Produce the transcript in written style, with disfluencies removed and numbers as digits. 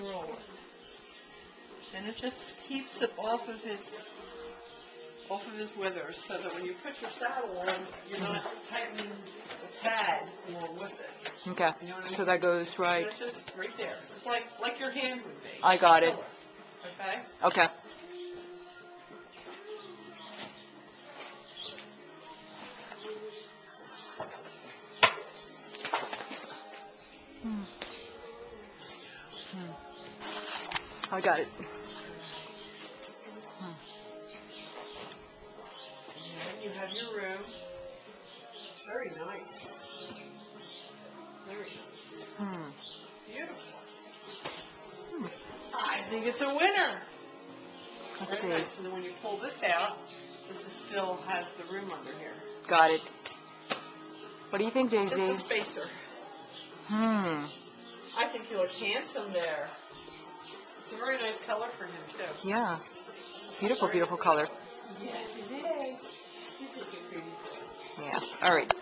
roll it. And it just keeps it off of his withers, so that when you put your saddle on, you're not tightening the pad along with it. Okay. You know what I So mean? that goes right. So it's just right there. It's like your hand would be. I got it. Okay? Okay. I got it. And you have your room. Very nice. Very nice. Beautiful. I think it's a winner. Let's Very see. nice. And then when you pull this out, this is still has the room under here. Got it. What do you think, It's Daisy? just a spacer. I think you look handsome there. It's a very nice color for him, too. Yeah. Beautiful, beautiful color. Yes, it is. This is a pretty. Yeah. All right.